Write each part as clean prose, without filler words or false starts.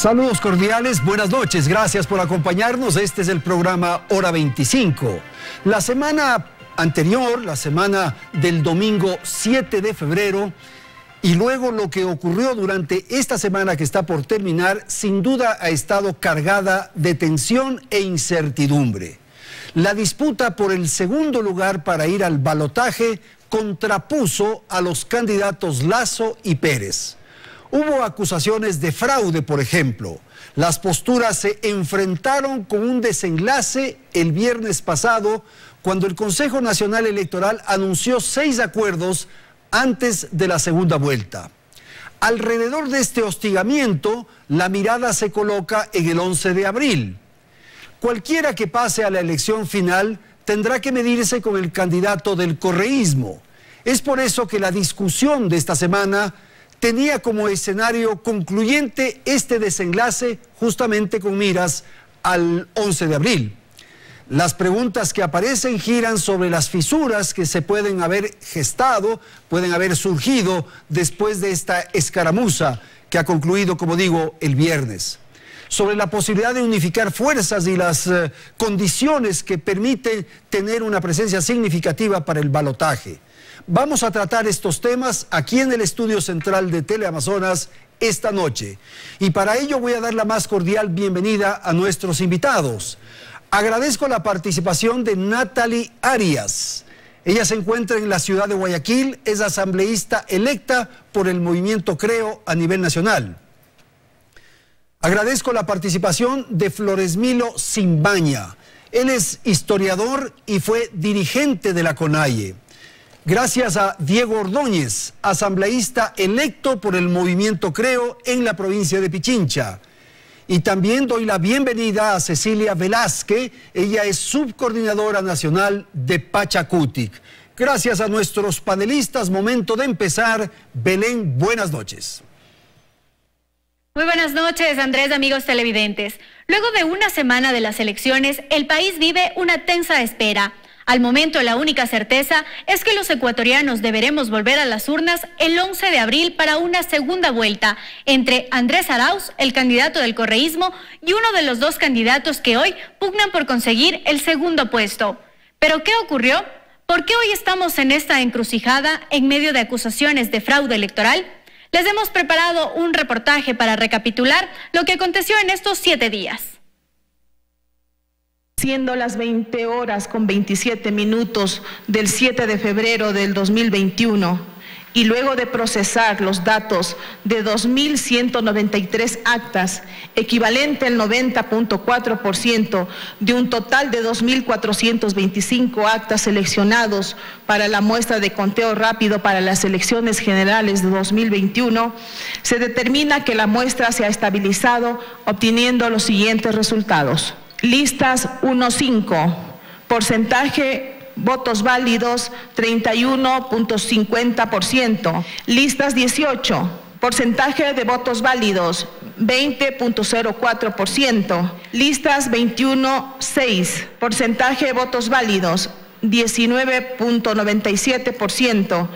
Saludos cordiales, buenas noches, gracias por acompañarnos. Este es el programa Hora 25. La semana anterior, la semana del domingo 7 de febrero, y luego lo que ocurrió durante esta semana que está por terminar, sin duda ha estado cargada de tensión e incertidumbre. La disputa por el segundo lugar para ir al balotaje contrapuso a los candidatos Lasso y Pérez. Hubo acusaciones de fraude, por ejemplo. Las posturas se enfrentaron con un desenlace el viernes pasado, cuando el Consejo Nacional Electoral anunció 6 acuerdos antes de la segunda vuelta. Alrededor de este hostigamiento, la mirada se coloca en el 11 de abril. Cualquiera que pase a la elección final tendrá que medirse con el candidato del correísmo. Es por eso que la discusión de esta semana tenía como escenario concluyente este desenlace, justamente con miras al 11 de abril. Las preguntas que aparecen giran sobre las fisuras que se pueden haber gestado, pueden haber surgido después de esta escaramuza que ha concluido, como digo, el viernes. Sobre la posibilidad de unificar fuerzas y las condiciones que permiten tener una presencia significativa para el balotaje. Vamos a tratar estos temas aquí en el estudio central de Teleamazonas esta noche. Y para ello voy a dar la más cordial bienvenida a nuestros invitados. Agradezco la participación de Natalie Arias. Ella se encuentra en la ciudad de Guayaquil, es asambleísta electa por el movimiento Creo a nivel nacional. Agradezco la participación de Floresmilo Simbaña. Él es historiador y fue dirigente de la CONAIE. Gracias a Diego Ordóñez, asambleísta electo por el movimiento Creo en la provincia de Pichincha. Y también doy la bienvenida a Cecilia Velázquez, ella es subcoordinadora nacional de Pachacutic. Gracias a nuestros panelistas, momento de empezar. Belén, buenas noches. Muy buenas noches, Andrés, amigos televidentes. Luego de una semana de las elecciones, el país vive una tensa espera. Al momento, la única certeza es que los ecuatorianos deberemos volver a las urnas el 11 de abril para una segunda vuelta entre Andrés Arauz, el candidato del correísmo, y uno de los dos candidatos que hoy pugnan por conseguir el segundo puesto. ¿Pero qué ocurrió? ¿Por qué hoy estamos en esta encrucijada en medio de acusaciones de fraude electoral? Les hemos preparado un reportaje para recapitular lo que aconteció en estos 7 días. Siendo las 20 horas con 27 minutos del 7 de febrero del 2021 y luego de procesar los datos de 2.193 actas, equivalente al 90.4% de un total de 2.425 actas seleccionados para la muestra de conteo rápido para las elecciones generales de 2021, se determina que la muestra se ha estabilizado obteniendo los siguientes resultados. Listas 1-5, porcentaje votos válidos 31.50%. Listas 18, porcentaje de votos válidos 20.04%. Listas 21-6, porcentaje de votos válidos 19.97%.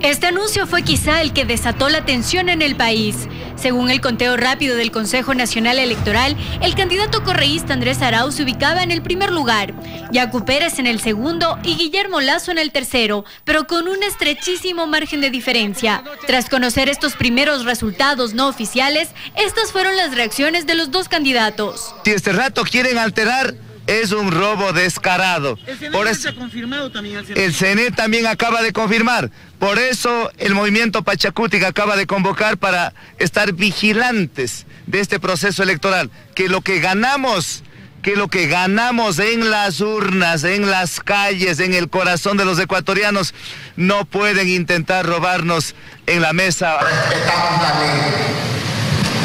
Este anuncio fue quizá el que desató la tensión en el país. Según el conteo rápido del Consejo Nacional Electoral, el candidato correísta Andrés Arauz se ubicaba en el primer lugar, Yacu Pérez en el segundo y Guillermo Lasso en el tercero, pero con un estrechísimo margen de diferencia. Tras conocer estos primeros resultados no oficiales, estas fueron las reacciones de los dos candidatos. Si este rato quieren alterar, es un robo descarado. El CNE ha confirmado también. El CNE también acaba de confirmar. Por eso el movimiento Pachacutic acaba de convocar para estar vigilantes de este proceso electoral. Que lo que ganamos en las urnas, en las calles, en el corazón de los ecuatorianos, no pueden intentar robarnos en la mesa. Respetamos la ley.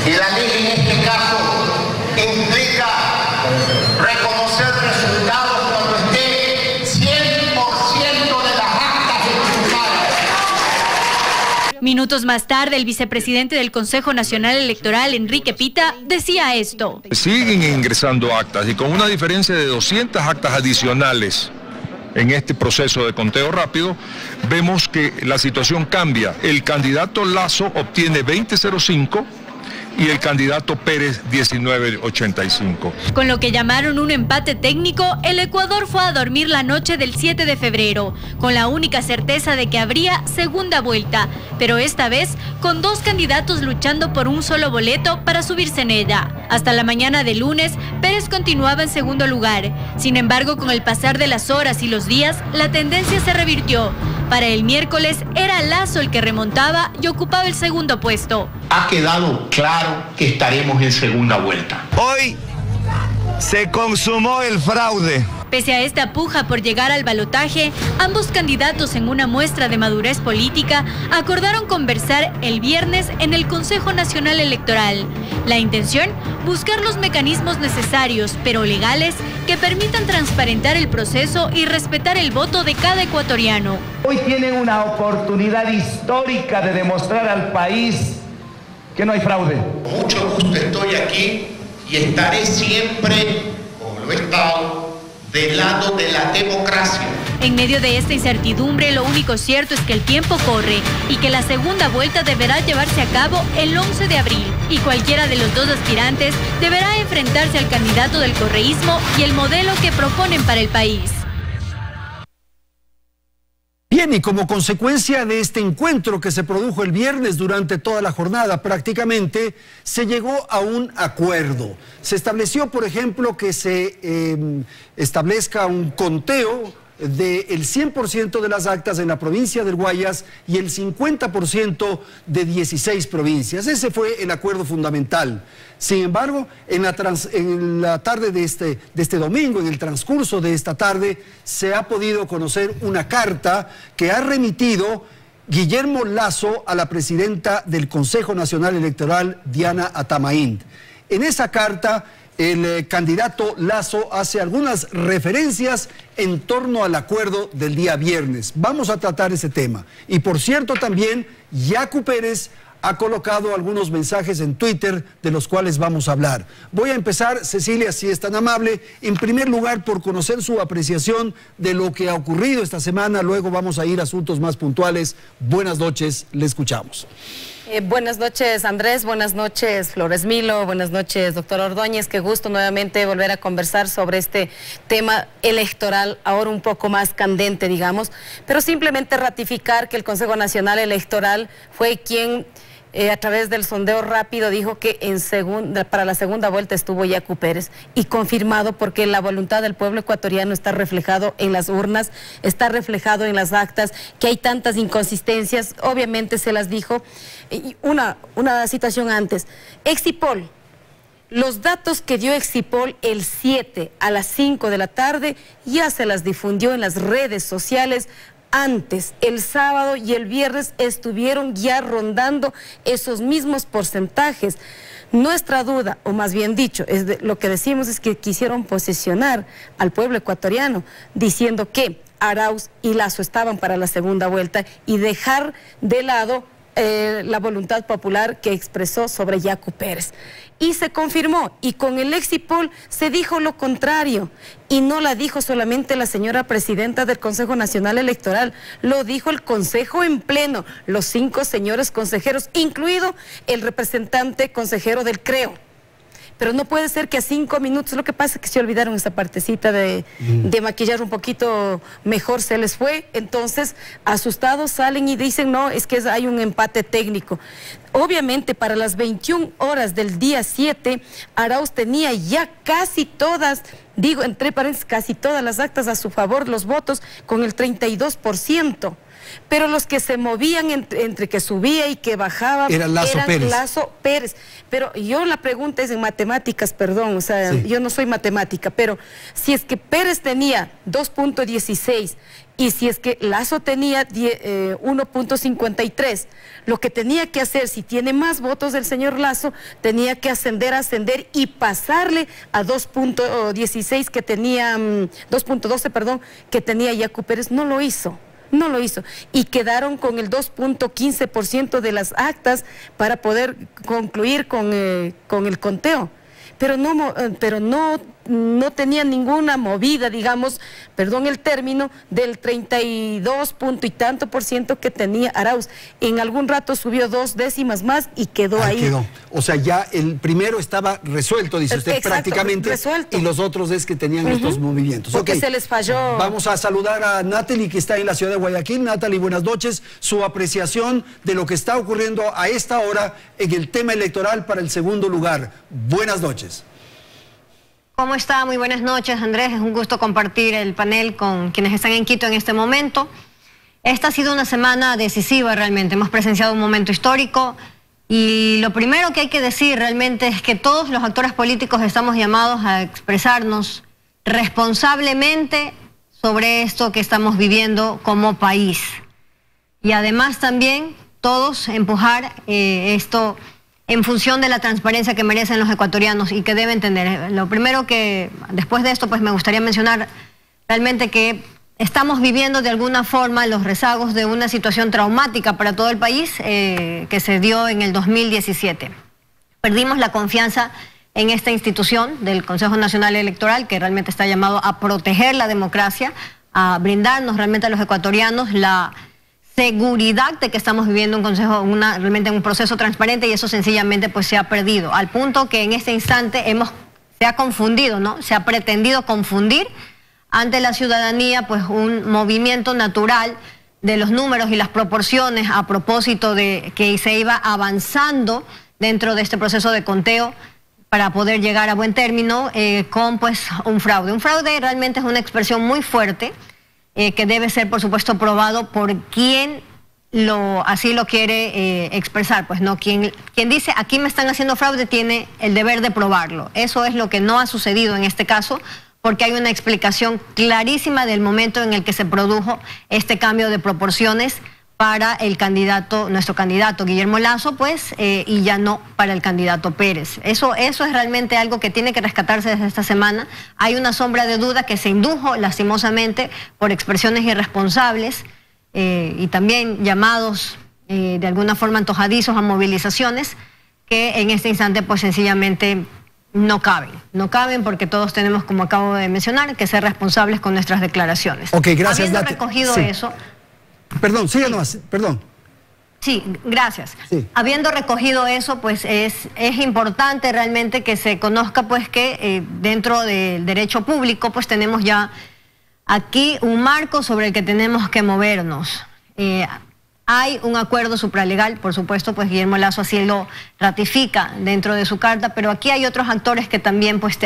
Y la ley en este caso implica reconocer resultados cuando esté 100% de las actas ejecutadas. Minutos más tarde, el vicepresidente del Consejo Nacional Electoral, Enrique Pita, decía esto. Siguen ingresando actas y con una diferencia de 200 actas adicionales en este proceso de conteo rápido, vemos que la situación cambia. El candidato Lasso obtiene 20.05 y el candidato Pérez 19.85. Con lo que llamaron un empate técnico, el Ecuador fue a dormir la noche del 7 de febrero, con la única certeza de que habría segunda vuelta, pero esta vez con dos candidatos luchando por un solo boleto para subirse en ella. Hasta la mañana del lunes, Pérez continuaba en segundo lugar. Sin embargo, con el pasar de las horas y los días, la tendencia se revirtió. Para el miércoles era Lasso el que remontaba y ocupaba el segundo puesto. Ha quedado claro que estaremos en segunda vuelta. Hoy se consumó el fraude. Pese a esta puja por llegar al balotaje, ambos candidatos, en una muestra de madurez política, acordaron conversar el viernes en el Consejo Nacional Electoral. La intención, buscar los mecanismos necesarios, pero legales, que permitan transparentar el proceso y respetar el voto de cada ecuatoriano. Hoy tienen una oportunidad histórica de demostrar al país que no hay fraude. Con mucho gusto estoy aquí y estaré siempre, como lo he estado, del lado de la democracia. En medio de esta incertidumbre, lo único cierto es que el tiempo corre y que la segunda vuelta deberá llevarse a cabo el 11 de abril. Y cualquiera de los dos aspirantes deberá enfrentarse al candidato del correísmo y el modelo que proponen para el país. Bien, y como consecuencia de este encuentro que se produjo el viernes durante toda la jornada prácticamente, se llegó a un acuerdo. Se estableció, por ejemplo, que se establezca un conteo del 100% de las actas en la provincia del Guayas y el 50% de 16 provincias. Ese fue el acuerdo fundamental. Sin embargo, en la tarde de este domingo, en el transcurso de esta tarde, se ha podido conocer una carta que ha remitido Guillermo Lasso a la presidenta del Consejo Nacional Electoral, Diana Atamaín. En esa carta, el candidato Lasso hace algunas referencias en torno al acuerdo del día viernes. Vamos a tratar ese tema. Y por cierto, también Yacu Pérez ha colocado algunos mensajes en Twitter de los cuales vamos a hablar. Voy a empezar, Cecilia, si es tan amable, en primer lugar por conocer su apreciación de lo que ha ocurrido esta semana. Luego vamos a ir a asuntos más puntuales. Buenas noches, le escuchamos. Buenas noches, Andrés, buenas noches, Flores Milo, buenas noches, doctor Ordóñez. Qué gusto nuevamente volver a conversar sobre este tema electoral, ahora un poco más candente, digamos, pero simplemente ratificar que el Consejo Nacional Electoral fue quien, a través del sondeo rápido, dijo que para la segunda vuelta estuvo Yacu Pérez, y confirmado porque la voluntad del pueblo ecuatoriano está reflejado en las urnas, está reflejado en las actas, que hay tantas inconsistencias, obviamente se las dijo. Una situación antes, Exipol, los datos que dio Exipol el 7 a las 5 de la tarde ya se las difundió en las redes sociales. Antes, el sábado y el viernes estuvieron ya rondando esos mismos porcentajes. Nuestra duda, o más bien dicho, lo que decimos es que quisieron posicionar al pueblo ecuatoriano diciendo que Arauz y Lasso estaban para la segunda vuelta y dejar de lado la voluntad popular que expresó sobre Yacu Pérez. Y se confirmó, y con el Exipol se dijo lo contrario, y no la dijo solamente la señora presidenta del Consejo Nacional Electoral, lo dijo el Consejo en pleno, los 5 señores consejeros, incluido el representante consejero del CREO. Pero no puede ser que a 5 minutos, lo que pasa es que se olvidaron esa partecita de maquillar un poquito mejor, se les fue. Entonces, asustados salen y dicen, no, es que hay un empate técnico. Obviamente, para las 21 horas del día 7, Arauz tenía ya casi todas, digo, entre paréntesis, casi todas las actas a su favor, los votos, con el 32%. Pero los que se movían entre que subía y que bajaba eran Lasso Pérez. Pero yo la pregunta es en matemáticas, perdón, o sea, sí, yo no soy matemática, pero si es que Pérez tenía 2.16 y si es que Lasso tenía 1.53, lo que tenía que hacer, si tiene más votos del señor Lasso, tenía que ascender y pasarle a 2.16 que tenía, 2.12, perdón, que tenía Yacu Pérez. No lo hizo. No lo hizo, y quedaron con el 2.15% de las actas para poder concluir con el conteo. Pero no no tenía ninguna movida, digamos, perdón el término, del 32 punto y tanto por ciento que tenía Arauz. En algún rato subió 2 décimas más y quedó ahí. Quedó. O sea, ya el primero estaba resuelto, dice usted. Exacto, prácticamente resuelto. Y los otros es que tenían estos movimientos. Porque se les falló. Vamos a saludar a Natalie, que está en la ciudad de Guayaquil. Natalie, buenas noches. Su apreciación de lo que está ocurriendo a esta hora en el tema electoral para el segundo lugar. Buenas noches. ¿Cómo está? Muy buenas noches, Andrés. Es un gusto compartir el panel con quienes están en Quito en este momento. Esta ha sido una semana decisiva realmente. Hemos presenciado un momento histórico y lo primero que hay que decir realmente es que todos los actores políticos estamos llamados a expresarnos responsablemente sobre esto que estamos viviendo como país. Y además también todos empujar esto en función de la transparencia que merecen los ecuatorianos y que deben tener. Lo primero que, después de esto, pues me gustaría mencionar realmente que estamos viviendo de alguna forma los rezagos de una situación traumática para todo el país que se dio en el 2017. Perdimos la confianza en esta institución del Consejo Nacional Electoral, que realmente está llamado a proteger la democracia, a brindarnos realmente a los ecuatorianos la seguridad de que estamos viviendo un consejo, realmente un proceso transparente, y eso sencillamente pues se ha perdido, al punto que en este instante se ha confundido, ¿no? Se ha pretendido confundir ante la ciudadanía pues un movimiento natural de los números y las proporciones a propósito de que se iba avanzando dentro de este proceso de conteo para poder llegar a buen término con pues un fraude. Un fraude realmente es una expresión muy fuerte que debe ser, por supuesto, probado por quien así lo quiere expresar. Pues no, quien dice aquí me están haciendo fraude tiene el deber de probarlo. Eso es lo que no ha sucedido en este caso, porque hay una explicación clarísima del momento en el que se produjo este cambio de proporciones para el candidato, nuestro candidato Guillermo Lasso, pues, y ya no para el candidato Pérez. Eso es realmente algo que tiene que rescatarse desde esta semana. Hay una sombra de duda que se indujo lastimosamente por expresiones irresponsables y también llamados de alguna forma antojadizos a movilizaciones que en este instante pues sencillamente no caben. No caben porque todos tenemos, como acabo de mencionar, que ser responsables con nuestras declaraciones. Ok, gracias. Habiendo recogido eso... Perdón, síganos, perdón. Sí, gracias. Sí. Habiendo recogido eso, pues es importante realmente que se conozca pues que dentro del derecho público pues tenemos ya aquí un marco sobre el que tenemos que movernos. Hay un acuerdo supralegal, por supuesto, pues Guillermo Lasso así lo ratifica dentro de su carta, pero aquí hay otros actores que también pues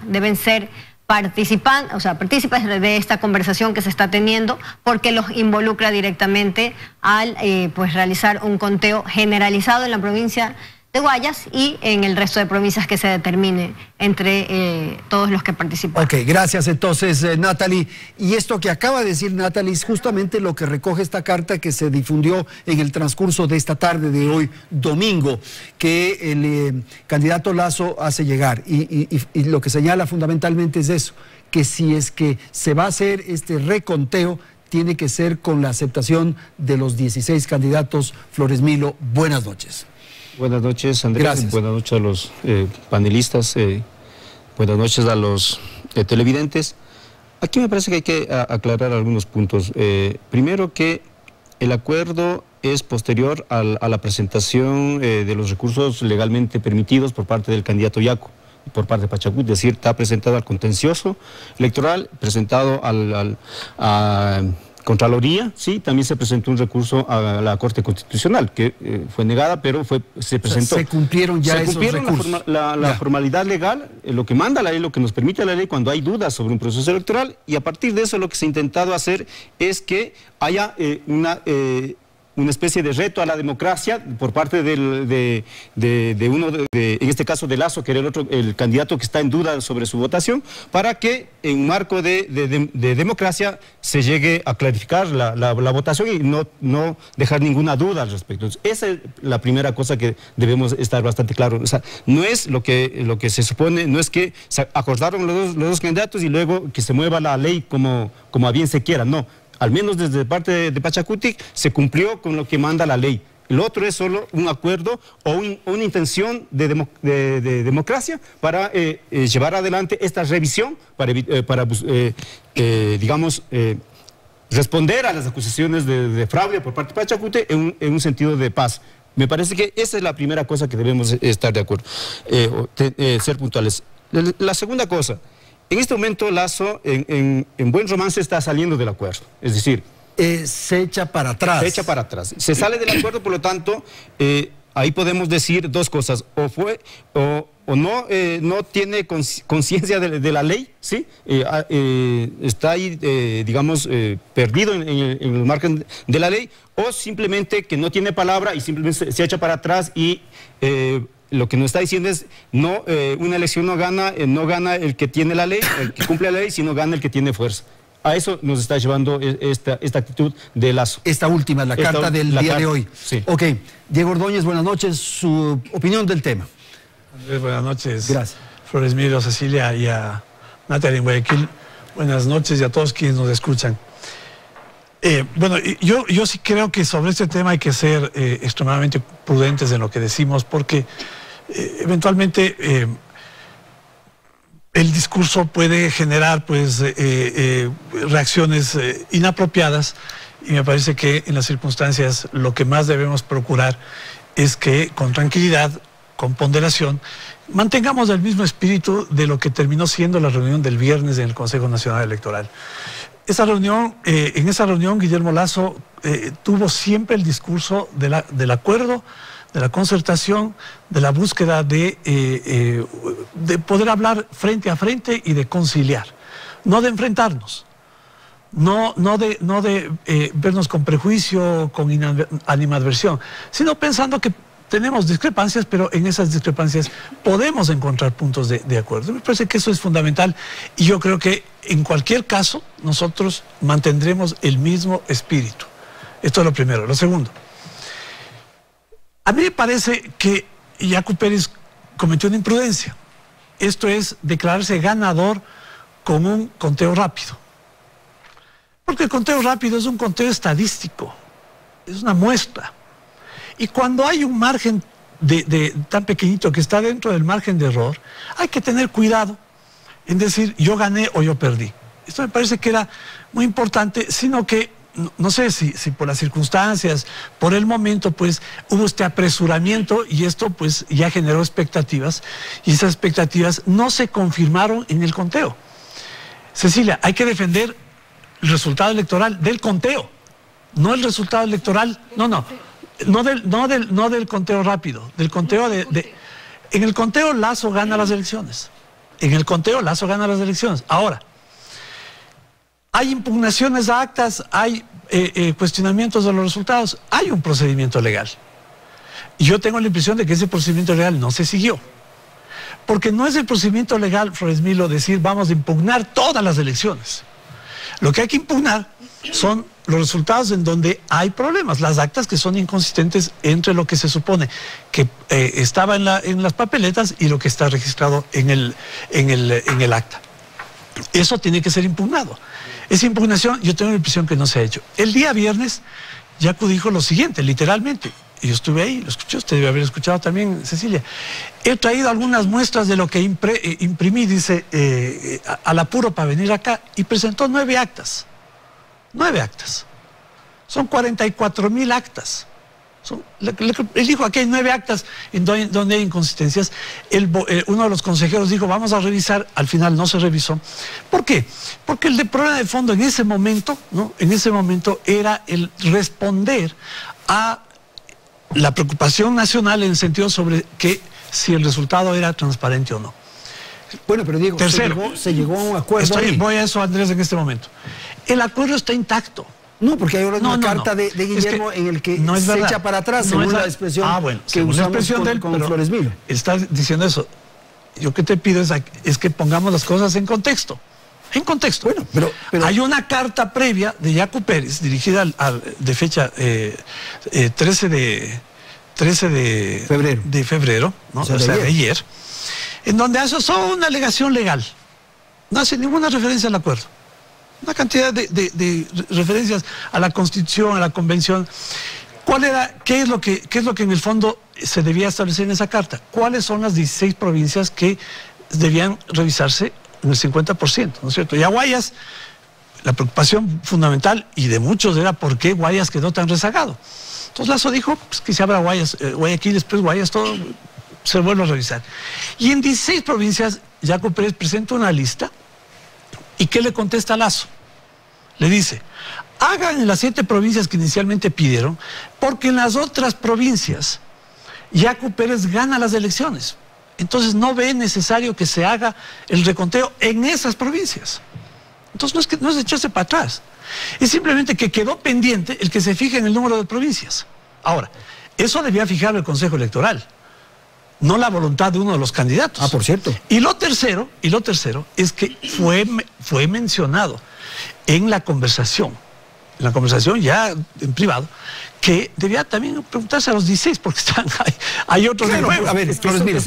deben ser partícipes de esta conversación que se está teniendo, porque los involucra directamente al pues realizar un conteo generalizado en la provincia de Guayas y en el resto de provincias que se determine entre todos los que participan. Ok, gracias entonces, Natalie. Y esto que acaba de decir Natalie es justamente lo que recoge esta carta que se difundió en el transcurso de esta tarde de hoy, domingo, que el candidato Lasso hace llegar. Y lo que señala fundamentalmente es eso, que si es que se va a hacer este reconteo, tiene que ser con la aceptación de los 16 candidatos. Flores Milo, buenas noches. Buenas noches, Andrés. Gracias. Buenas noches a los panelistas, buenas noches a los televidentes. Aquí me parece que hay que aclarar algunos puntos. Primero, que el acuerdo es posterior a la presentación de los recursos legalmente permitidos por parte del candidato Yaco, por parte de Pachacuti, es decir, está presentado al contencioso electoral, presentado a Contraloría, sí, también se presentó un recurso a la Corte Constitucional, que fue negada, pero se presentó. Se cumplieron ya esos recursos. La formalidad legal, lo que manda la ley, lo que nos permite la ley cuando hay dudas sobre un proceso electoral, y a partir de eso lo que se ha intentado hacer es que haya una especie de reto a la democracia por parte en este caso de Lasso, que era el candidato que está en duda sobre su votación, para que en un marco de democracia se llegue a clarificar la votación y no dejar ninguna duda al respecto. Entonces, esa es la primera cosa que debemos estar bastante claros. O sea, no es lo que se supone, no es que se acordaron los dos candidatos y luego que se mueva la ley como a bien se quiera, no. Al menos desde parte de Pachacuti se cumplió con lo que manda la ley. Lo otro es solo un acuerdo o una intención de democracia para llevar adelante esta revisión, para digamos, responder a las acusaciones de fraude por parte de Pachacute en un sentido de paz. Me parece que esa es la primera cosa que debemos estar de acuerdo, ser puntuales. La segunda cosa, en este momento Lasso, en buen romance, está saliendo del acuerdo. Es decir, se echa para atrás. Se echa para atrás. Se sale del acuerdo, por lo tanto, ahí podemos decir dos cosas. O no tiene conciencia de la ley, ¿sí? Está ahí, digamos, perdido en el margen de la ley, o simplemente que no tiene palabra y simplemente se echa para atrás y lo que nos está diciendo es, no, una elección no gana el que tiene la ley, el que cumple la ley, sino gana el que tiene fuerza. A eso nos está llevando esta actitud de Lasso. Esta última, la carta del día de hoy. Sí. Ok, Diego Ordóñez, buenas noches, su opinión del tema. Andrés, buenas noches. Gracias. Flores Miro, Cecilia y a Natalia en Guayaquil. Buenas noches y a todos quienes nos escuchan. Bueno, yo sí creo que sobre este tema hay que ser extremadamente prudentes en lo que decimos, porque eventualmente el discurso puede generar pues reacciones inapropiadas, y me parece que en las circunstancias lo que más debemos procurar es que con tranquilidad, con ponderación, mantengamos el mismo espíritu de lo que terminó siendo la reunión del viernes en el Consejo Nacional Electoral. En esa reunión Guillermo Lasso tuvo siempre el discurso del acuerdo, de la concertación, de la búsqueda de poder hablar frente a frente y de conciliar, no de enfrentarnos, no de vernos con prejuicio, con animadversión, sino pensando que tenemos discrepancias, pero en esas discrepancias podemos encontrar puntos de acuerdo. Me parece que eso es fundamental, y yo creo que en cualquier caso nosotros mantendremos el mismo espíritu. Esto es lo primero. Lo segundo, a mí me parece que Yacu Pérez cometió una imprudencia. Esto es declararse ganador con un conteo rápido. Porque el conteo rápido es un conteo estadístico, es una muestra. Y cuando hay un margen tan pequeñito que está dentro del margen de error, hay que tener cuidado en decir yo gané o yo perdí. Esto me parece que era muy importante, sino que no sé si por las circunstancias, por el momento, pues hubo este apresuramiento, y esto pues ya generó expectativas, y esas expectativas no se confirmaron en el conteo. Cecilia, hay que defender el resultado electoral del conteo, no el resultado electoral, no del conteo rápido, del conteo en el conteo Lasso gana las elecciones. En el conteo Lasso gana las elecciones. Ahora, hay impugnaciones a actas, hay cuestionamientos de los resultados, hay un procedimiento legal. Y yo tengo la impresión de que ese procedimiento legal no se siguió. Porque no es el procedimiento legal, Flores Milo, decir vamos a impugnar todas las elecciones. Lo que hay que impugnar son los resultados en donde hay problemas, las actas que son inconsistentes entre lo que se supone que estaba en las papeletas y lo que está registrado en el acta. Eso tiene que ser impugnado. Esa impugnación yo tengo la impresión que no se ha hecho. El día viernes Yacu dijo lo siguiente, literalmente, y yo estuve ahí, lo escuché, usted debe haber escuchado también, Cecilia. He traído algunas muestras de lo que imprimí, dice, al apuro para venir acá, y presentó 9 actas. 9 actas. Son 44,000 actas. Él dijo, aquí hay 9 actas en donde hay inconsistencias. Uno de los consejeros dijo, vamos a revisar. Al final no se revisó. ¿Por qué? Porque el problema de fondo en ese momento, ¿no? En ese momento era el responder a la preocupación nacional en el sentido sobre que si el resultado era transparente o no. Bueno, pero Diego, tercero, se llegó a un acuerdo. Voy a eso, Andrés, en este momento. El acuerdo está intacto. No, porque hay ahora una carta de Guillermo en el que se echa para atrás, según la expresión que usamos con Flores Milo. Está diciendo eso. Yo que te pido es que pongamos las cosas en contexto. En contexto. Bueno, pero hay una carta previa de Yacu Pérez, dirigida de fecha 13 de febrero, ¿no? O sea, de ayer, en donde hace solo una alegación legal. No hace ninguna referencia al acuerdo. Una cantidad de referencias a la Constitución, a la Convención. ¿Qué es lo que en el fondo se debía establecer en esa carta? ¿Cuáles son las 16 provincias que debían revisarse en el 50%, ¿no es cierto? Y a Guayas, la preocupación fundamental y de muchos era por qué Guayas quedó tan rezagado. Entonces Lasso dijo pues, que se abra Guayas, Guayaquil, después Guayas, todo se vuelve a revisar. Y en 16 provincias, Yaco Pérez presenta una lista. ¿Y qué le contesta Lasso? Le dice, hagan en las 7 provincias que inicialmente pidieron, porque en las otras provincias Yaco Pérez gana las elecciones. Entonces no ve necesario que se haga el reconteo en esas provincias. Entonces no es echarse para atrás. Es simplemente que quedó pendiente el que se fije en el número de provincias. Ahora, eso debía fijarlo el Consejo Electoral, no la voluntad de uno de los candidatos. Ah, por cierto. Y lo tercero es que fue mencionado en la conversación ya en privado, que debía también preguntarse a los 16, porque hay otros... Claro, a ver,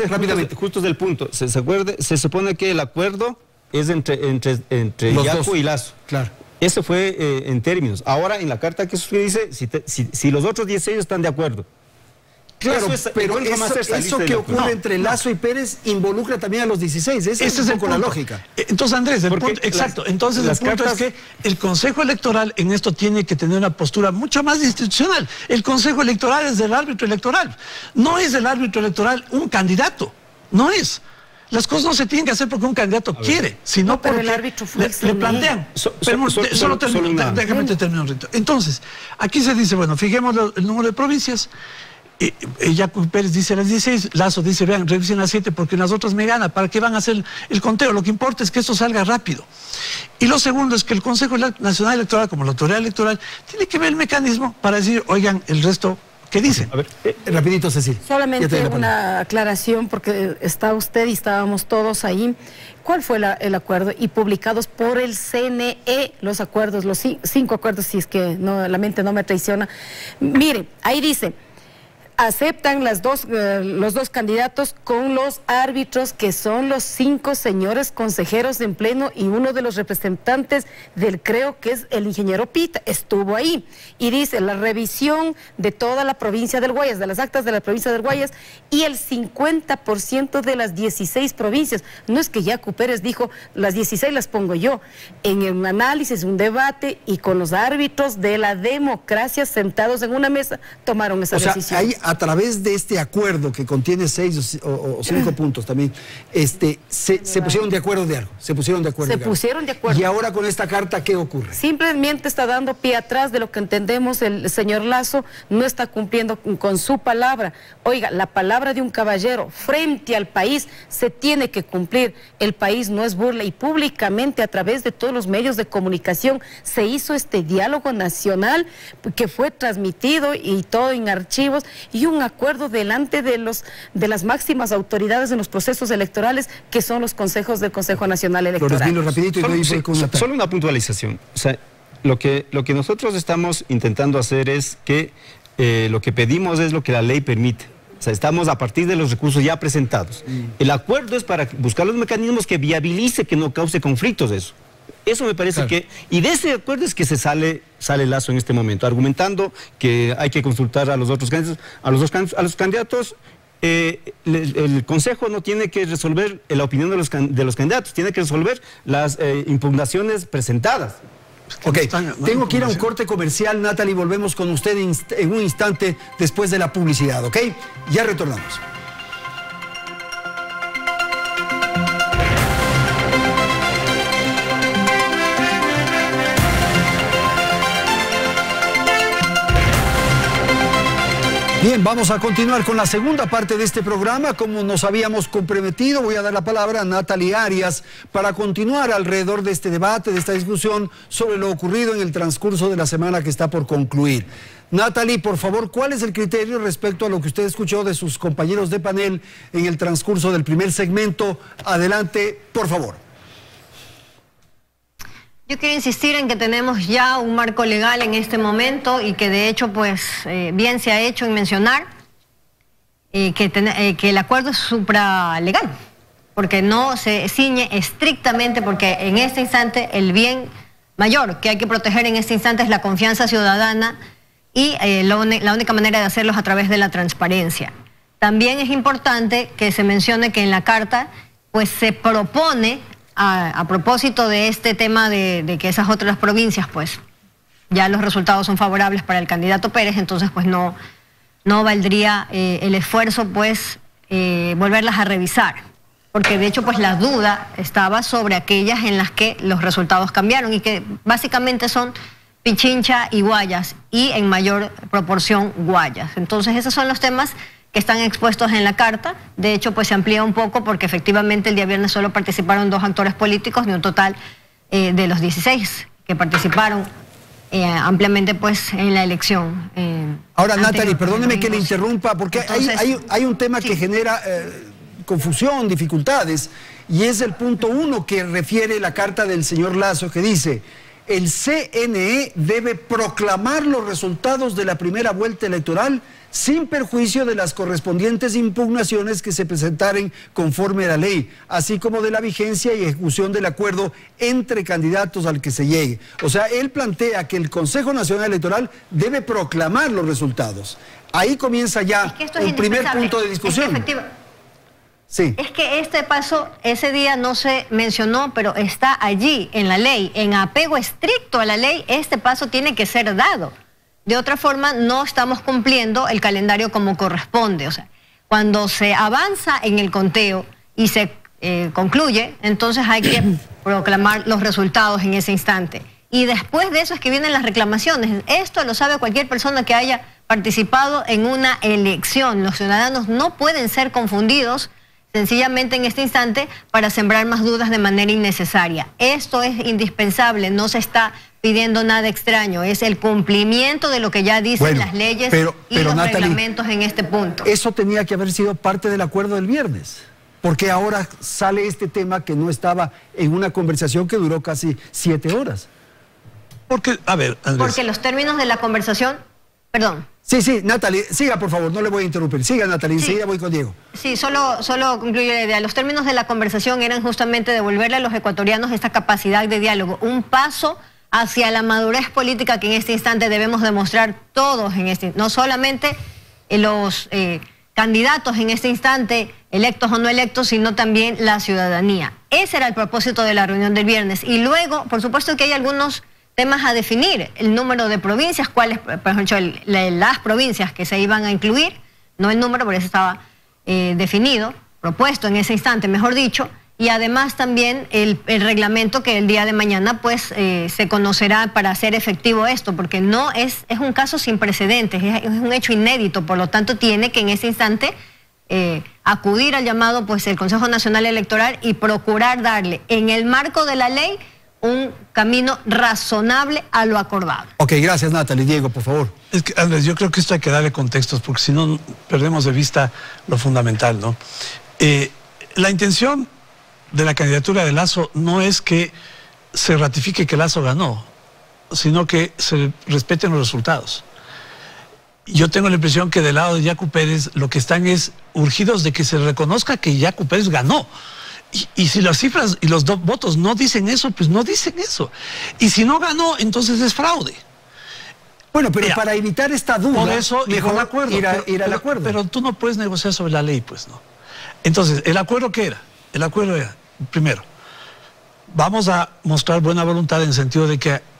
rápidamente, justo del punto. Se supone que el acuerdo es entre Yaco y Lasso. Claro. Eso fue en términos. Ahora, en la carta que dice, si los otros 16 están de acuerdo. Claro, pero eso que ocurre entre Lasso y Pérez involucra también a los 16. Esa es un poco la lógica. Entonces, Andrés, el punto es que el Consejo Electoral en esto tiene que tener una postura mucho más institucional. El Consejo Electoral es del árbitro electoral. No es el árbitro electoral un candidato. No es. Las cosas no se tienen que hacer porque un candidato quiere, sino porque el árbitro fue le plantean. Déjame terminar un rito. Entonces, aquí se dice, bueno, fijemos el número de provincias. Yaco Pérez dice las 16, Lasso dice, vean, revisen las 7 porque en las otras me gana. ¿Para qué van a hacer el conteo? Lo que importa es que esto salga rápido. Y lo segundo es que el Consejo Nacional Electoral, como la autoridad electoral, tiene que ver el mecanismo para decir, oigan, el resto, ¿qué dicen? A ver, rapidito, Cecil. Solamente una aclaración, porque está usted y estábamos todos ahí. ¿Cuál fue el acuerdo? Y publicados por el CNE, los acuerdos, los 5 acuerdos, si es que la mente no me traiciona. Mire, ahí dice... aceptan los dos candidatos con los árbitros que son los 5 señores consejeros en pleno y uno de los representantes creo que es el ingeniero Pita, estuvo ahí. Y dice la revisión de toda la provincia del Guayas, de las actas de la provincia del Guayas y el 50% de las 16 provincias. No es que Yaco Pérez dijo, las 16 las pongo yo. En un análisis, un debate y con los árbitros de la democracia sentados en una mesa tomaron esa decisión. A través de este acuerdo que contiene 6 o 5 puntos también, se pusieron de acuerdo de algo. Se pusieron de acuerdo. Y ahora con esta carta, ¿qué ocurre? Simplemente está dando pie atrás de lo que entendemos. El señor Lasso no está cumpliendo con su palabra. Oiga, la palabra de un caballero frente al país se tiene que cumplir. El país no es burla y públicamente a través de todos los medios de comunicación se hizo este diálogo nacional que fue transmitido y todo en archivos y un acuerdo delante de las máximas autoridades en los procesos electorales que son los consejos del Consejo Nacional Electoral. Rapidito, solo una puntualización. O sea, lo que nosotros estamos intentando hacer es que lo que pedimos es lo que la ley permite. O sea, estamos a partir de los recursos ya presentados. El acuerdo es para buscar los mecanismos que viabilice, que no cause conflictos eso. Eso me parece que... Y de ese acuerdo es que se sale Lasso en este momento, argumentando que hay que consultar a los otros candidatos. A los candidatos, el Consejo no tiene que resolver la opinión de los candidatos, tiene que resolver las impugnaciones presentadas. Ok, tengo que ir a un corte comercial, Natalie, volvemos con usted en un instante después de la publicidad, ¿ok? Ya retornamos. Bien, vamos a continuar con la segunda parte de este programa. Como nos habíamos comprometido, voy a dar la palabra a Natalie Arias para continuar alrededor de este debate, de esta discusión sobre lo ocurrido en el transcurso de la semana que está por concluir. Natalie, por favor, ¿cuál es el criterio respecto a lo que usted escuchó de sus compañeros de panel en el transcurso del primer segmento? Adelante, por favor. Yo quiero insistir en que tenemos ya un marco legal en este momento y que de hecho pues bien se ha hecho en mencionar que el acuerdo es supralegal, porque no se ciñe estrictamente, porque en este instante el bien mayor que hay que proteger en este instante es la confianza ciudadana y la única manera de hacerlo es a través de la transparencia. También es importante que se mencione que en la carta pues se propone, a propósito de este tema de que esas otras provincias pues ya los resultados son favorables para el candidato Pérez, entonces pues no valdría el esfuerzo pues volverlas a revisar, porque de hecho pues la duda estaba sobre aquellas en las que los resultados cambiaron y que básicamente son Pichincha y Guayas, y en mayor proporción Guayas. Entonces esos son los temas que están expuestos en la carta. De hecho pues se amplía un poco porque efectivamente el día viernes solo participaron 2 actores políticos de un total de los 16 que participaron ampliamente pues en la elección. Ahora, Natalie, perdóneme que le interrumpa, porque entonces, hay un tema que genera confusión, dificultades, y es el punto 1 que refiere la carta del señor Lasso, que dice: el CNE debe proclamar los resultados de la primera vuelta electoral sin perjuicio de las correspondientes impugnaciones que se presentaren conforme a la ley, así como de la vigencia y ejecución del acuerdo entre candidatos al que se llegue. O sea, él plantea que el Consejo Nacional Electoral debe proclamar los resultados. Ahí comienza ya un primer punto de discusión. Sí. Es que este paso, ese día no se mencionó, pero está allí en la ley. En apego estricto a la ley, este paso tiene que ser dado. De otra forma, no estamos cumpliendo el calendario como corresponde. O sea, cuando se avanza en el conteo y se concluye, entonces hay que proclamar los resultados en ese instante. Y después de eso es que vienen las reclamaciones. Esto lo sabe cualquier persona que haya participado en una elección. Los ciudadanos no pueden ser confundidos sencillamente en este instante para sembrar más dudas de manera innecesaria. Esto es indispensable, no se está pidiendo nada extraño, es el cumplimiento de lo que ya dicen las leyes y los reglamentos en este punto. Eso tenía que haber sido parte del acuerdo del viernes, porque ahora sale este tema que no estaba en una conversación que duró casi 7 horas. Porque, a ver, Andrés. Porque los términos de la conversación, perdón. Sí, Natalie, siga por favor, no le voy a interrumpir. Siga, Natalie, enseguida voy con Diego. Sí, solo concluyo la idea. Los términos de la conversación eran justamente devolverle a los ecuatorianos esta capacidad de diálogo, un paso hacia la madurez política que en este instante debemos demostrar todos, no solamente los candidatos en este instante, electos o no electos, sino también la ciudadanía. Ese era el propósito de la reunión del viernes. Y luego, por supuesto que hay algunos temas a definir, el número de provincias, cuáles, por ejemplo, las provincias que se iban a incluir, no el número, pero eso estaba definido, propuesto en ese instante, mejor dicho, y además también el reglamento que el día de mañana pues se conocerá para hacer efectivo esto, porque no es un caso sin precedentes, es un hecho inédito, por lo tanto tiene que en ese instante acudir al llamado pues el Consejo Nacional Electoral y procurar darle en el marco de la ley un camino razonable a lo acordado. Ok, gracias Natalie. Diego, por favor. Es que, Andrés, yo creo que esto hay que darle contextos, porque si no perdemos de vista lo fundamental, ¿no? La intención de la candidatura de Lasso no es que se ratifique que Lasso ganó, sino que se respeten los resultados. Yo tengo la impresión que del lado de Yacu Pérez lo que están es urgidos de que se reconozca que Yacu Pérez ganó. Y si las cifras y los votos no dicen eso, pues no dicen eso. Y si no ganó, entonces es fraude. Bueno, pero para evitar esta duda, por eso, mejor acuerdo, ir al acuerdo. Pero tú no puedes negociar sobre la ley, pues no. Entonces, ¿el acuerdo qué era? El acuerdo era, primero, vamos a mostrar buena voluntad en el sentido de que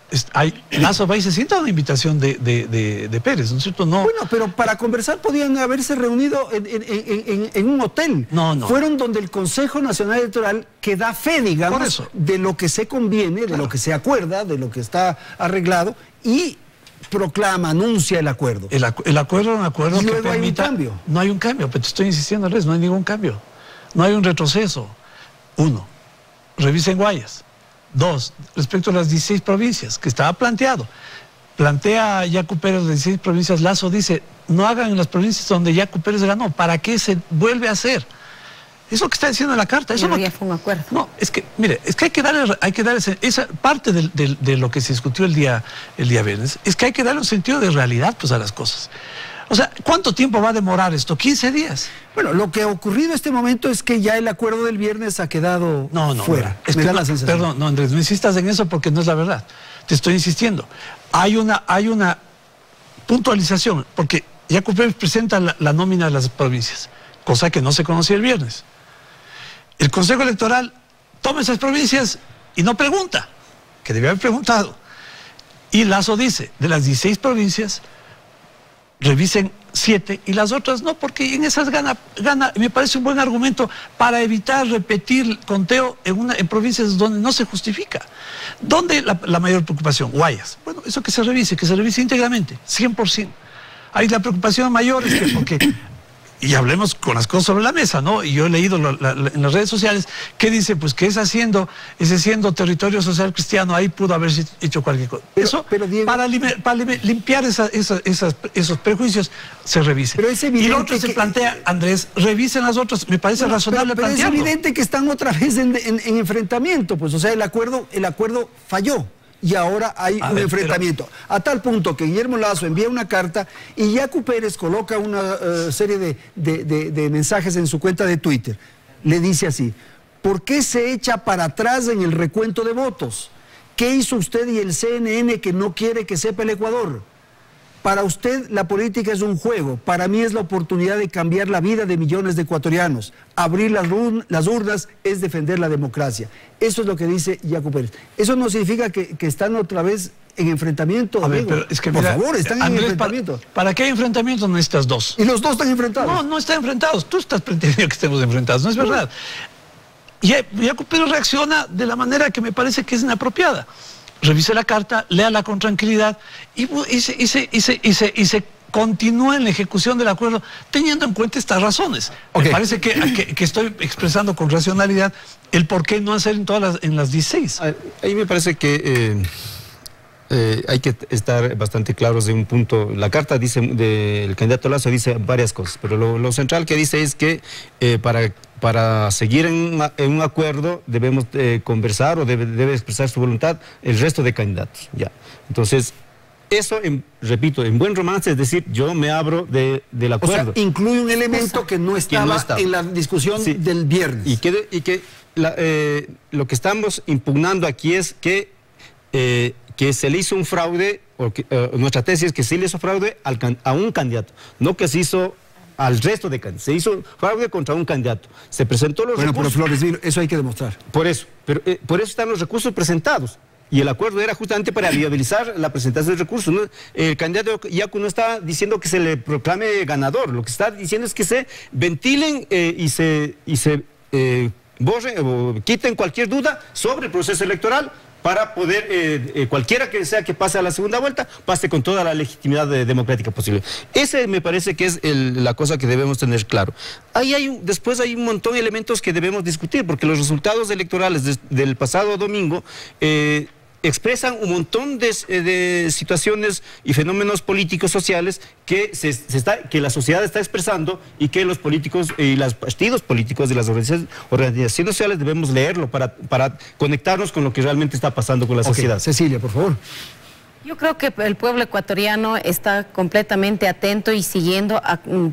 Lasso va y se sienta una invitación de Pérez, ¿no es cierto? No. Bueno, pero para conversar podían haberse reunido en un hotel. No. Fueron donde el Consejo Nacional Electoral que da fe, digamos, de lo que se conviene, de lo que se acuerda, de lo que está arreglado y proclama, anuncia el acuerdo. El acuerdo es un acuerdo y que luego permita... hay un cambio. No hay un cambio, pero te estoy insistiendo, Andrés, no hay ningún cambio. No hay un retroceso. 1, revisen Guayas. 2, respecto a las 16 provincias, que estaba planteado. Plantea Yacu Pérez las 16 provincias, Lasso dice, no hagan en las provincias donde Yacu Pérez ganó, ¿para qué se vuelve a hacer? Es lo que está diciendo en la carta. Eso no fue un acuerdo. No, es que, mire, es que hay que darle esa parte de lo que se discutió el día viernes, es que hay que darle un sentido de realidad pues a las cosas. O sea, ¿cuánto tiempo va a demorar esto? 15 días. Bueno, lo que ha ocurrido en este momento es que ya el acuerdo del viernes ha quedado fuera. Es que la sensación. Perdón, no, Andrés, no insistas en eso porque no es la verdad. Te estoy insistiendo. Hay una puntualización, porque Yacu Pérez presenta la nómina de las provincias, cosa que no se conocía el viernes. El Consejo Electoral toma esas provincias y no pregunta, que debía haber preguntado. Y Lasso dice, de las 16 provincias, revisen 7 y las otras no, porque en esas gana, me parece un buen argumento para evitar repetir conteo en provincias donde no se justifica. ¿Dónde la mayor preocupación? Guayas. Bueno, eso que se revise íntegramente, 100%. Ahí la preocupación mayor es que porque... Y hablemos con las cosas sobre la mesa, ¿no? Y yo he leído en las redes sociales que dice, pues que siendo territorio social cristiano, ahí pudo haberse hecho cualquier cosa. Pero Diego, para limpiar esos prejuicios, se revise. Pero es evidente y lo otro se plantea, Andrés, revisen las otras, me parece razonable plantearlo. Pero es evidente que están otra vez en enfrentamiento, pues, o sea, el acuerdo falló. Y ahora hay un enfrentamiento. A tal punto que Guillermo Lasso envía una carta y Yacu Pérez coloca una serie de mensajes en su cuenta de Twitter. Le dice así: ¿por qué se echa para atrás en el recuento de votos? ¿Qué hizo usted y el CNN que no quiere que sepa el Ecuador? Para usted la política es un juego, para mí es la oportunidad de cambiar la vida de millones de ecuatorianos. Abrir las urnas es defender la democracia. Eso es lo que dice Yacu Pérez. Eso no significa que están otra vez en enfrentamiento. A ver, pero es que por favor, están Andrés, en enfrentamiento. ¿Para qué hay enfrentamiento? Necesitas dos. ¿Y los dos están enfrentados? No, no están enfrentados. Tú estás pretendiendo que estemos enfrentados, no es verdad. Y Yacu Pérez reacciona de la manera que me parece que es inapropiada. Revise la carta, léala con tranquilidad y se continúa en la ejecución del acuerdo teniendo en cuenta estas razones. Okay. Me parece que estoy expresando con racionalidad el por qué no hacer en las 16. Ahí me parece que hay que estar bastante claros de un punto. La carta dice del candidato Lasso dice varias cosas, pero lo central que dice es que para seguir en un acuerdo debemos conversar o debe expresar su voluntad el resto de candidatos. Ya. Entonces, eso, repito, en buen romance, es decir, yo me abro del acuerdo. O sea, incluye un elemento que no estaba en la discusión del viernes. Y que lo que estamos impugnando aquí es que se le hizo un fraude, nuestra tesis es que se le hizo fraude a un candidato, no que se hizo al resto de candidatos. Se hizo fraude contra un candidato. Se presentó los recursos. Bueno, pero Flores, eso hay que demostrar. Por eso están los recursos presentados. Y el acuerdo era justamente para viabilizar la presentación de recursos, ¿no? El candidato Yacu no está diciendo que se le proclame ganador. Lo que está diciendo es que se ventilen y se borren o quiten cualquier duda sobre el proceso electoral, para poder, cualquiera que sea que pase a la segunda vuelta, pase con toda la legitimidad democrática posible. Ese me parece que es la cosa que debemos tener claro. Después hay un montón de elementos que debemos discutir, porque los resultados electorales del pasado domingo expresan un montón de situaciones y fenómenos políticos sociales que la sociedad está expresando y que los políticos y los partidos políticos de las organizaciones sociales debemos leerlo para conectarnos con lo que realmente está pasando con la sociedad. Cecilia, por favor. Yo creo que el pueblo ecuatoriano está completamente atento y siguiendo